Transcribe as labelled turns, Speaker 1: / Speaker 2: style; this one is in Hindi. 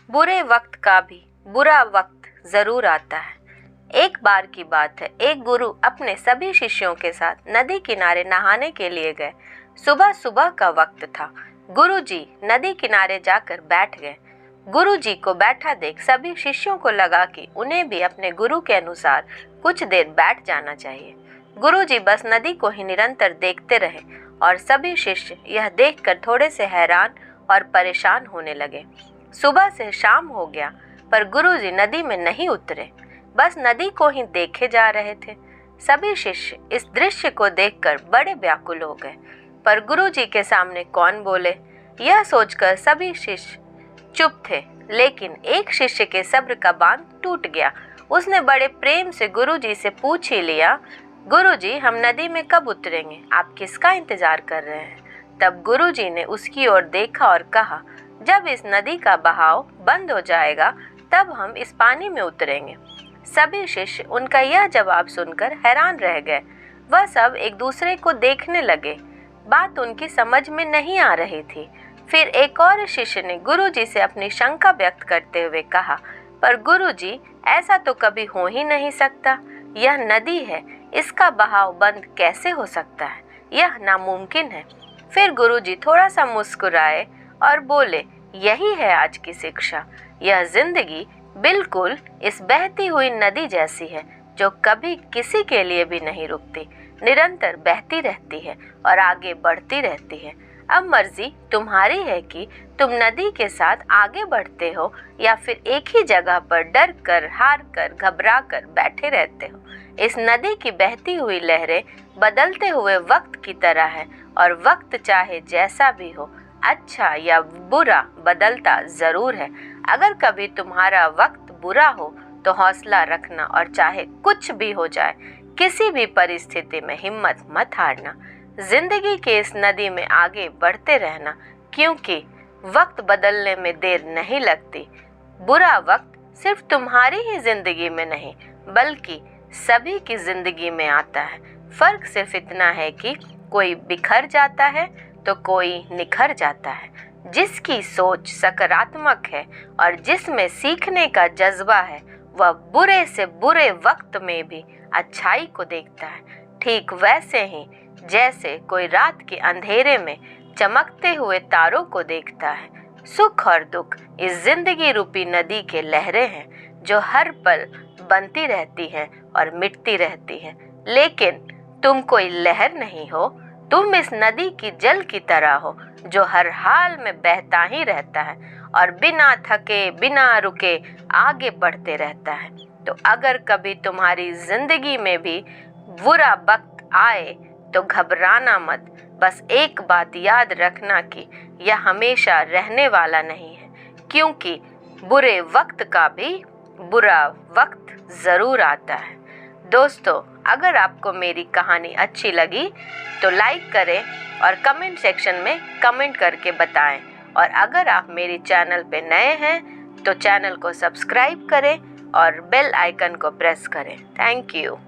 Speaker 1: बुरे वक्त का भी बुरा वक्त जरूर आता है। एक बार की बात है, एक गुरु अपने सभी शिष्यों के साथ नदी किनारे नहाने के लिए गए। सुबह सुबह का वक्त था। गुरुजी नदी किनारे जाकर बैठ गए। गुरुजी को बैठा देख सभी शिष्यों को लगा कि उन्हें भी अपने गुरु के अनुसार कुछ देर बैठ जाना चाहिए। गुरुजी बस नदी को ही निरंतर देखते रहे और सभी शिष्य यह देखकर थोड़े से हैरान और परेशान होने लगे। सुबह से शाम हो गया पर गुरुजी नदी में नहीं उतरे, बस नदी को ही देखे जा रहे थे। सभी शिष्य इस दृश्य को देखकर बड़े व्याकुल हो गए, पर गुरुजी के सामने कौन बोले, यह सोचकर सभी शिष्य चुप थे। लेकिन एक शिष्य के सब्र का बांध टूट गया। उसने बड़े प्रेम से गुरुजी से पूछ ही लिया, गुरुजी हम नदी में कब उतरेंगे, आप किसका इंतजार कर रहे हैं? तब गुरुजी ने उसकी ओर देखा और कहा, जब इस नदी का बहाव बंद हो जाएगा तब हम इस पानी में उतरेंगे। सभी शिष्य उनका यह जवाब सुनकर हैरान रह गए। वह सब एक दूसरे को देखने लगे। बात उनकी समझ में नहीं आ रही थी। फिर एक और शिष्य ने गुरुजी से अपनी शंका व्यक्त करते हुए कहा, पर गुरुजी ऐसा तो कभी हो ही नहीं सकता। यह नदी है, इसका बहाव बंद कैसे हो सकता है? यह नामुमकिन है। फिर गुरुजी थोड़ा सा मुस्कुराए और बोले, यही है आज की शिक्षा। यह जिंदगी बिल्कुल इस बहती हुई नदी जैसी है जो कभी किसी के लिए भी नहीं रुकती, निरंतर बहती रहती है और आगे बढ़ती रहती है। अब मर्जी तुम्हारी है कि तुम नदी के साथ आगे बढ़ते हो या फिर एक ही जगह पर डर कर, हार कर, घबरा कर बैठे रहते हो। इस नदी की बहती हुई लहरें बदलते हुए वक्त की तरह है और वक्त चाहे जैसा भी हो, अच्छा या बुरा, बदलता जरूर है। अगर कभी तुम्हारा वक्त बुरा हो तो हौसला रखना और चाहे कुछ भी हो जाए, किसी भी परिस्थिति में हिम्मत मत हारना। जिंदगी के इस नदी में आगे बढ़ते रहना, क्योंकि वक्त बदलने में देर नहीं लगती। बुरा वक्त सिर्फ तुम्हारी ही जिंदगी में नहीं बल्कि सभी की जिंदगी में आता है। फर्क सिर्फ इतना है कि कोई बिखर जाता है तो कोई निखर जाता है। जिसकी सोच सकारात्मक है और जिसमें सीखने का जज्बा है, वह बुरे से बुरे वक्त में भी अच्छाई को देखता है। ठीक वैसे ही जैसे कोई रात के अंधेरे में चमकते हुए तारों को देखता है। सुख और दुख इस जिंदगी रूपी नदी के लहरें हैं जो हर पल बनती रहती हैं और मिटती रहती हैं। लेकिन तुम कोई लहर नहीं हो, तुम इस नदी की जल की तरह हो जो हर हाल में बहता ही रहता है और बिना थके, बिना रुके आगे बढ़ते रहता है। तो अगर कभी तुम्हारी जिंदगी में भी बुरा वक्त आए तो घबराना मत। बस एक बात याद रखना कि यह हमेशा रहने वाला नहीं है, क्योंकि बुरे वक्त का भी बुरा वक्त जरूर आता है। दोस्तों, अगर आपको मेरी कहानी अच्छी लगी तो लाइक करें और कमेंट सेक्शन में कमेंट करके बताएं। और अगर आप मेरे चैनल पे नए हैं तो चैनल को सब्सक्राइब करें और बेल आइकन को प्रेस करें। Thank you.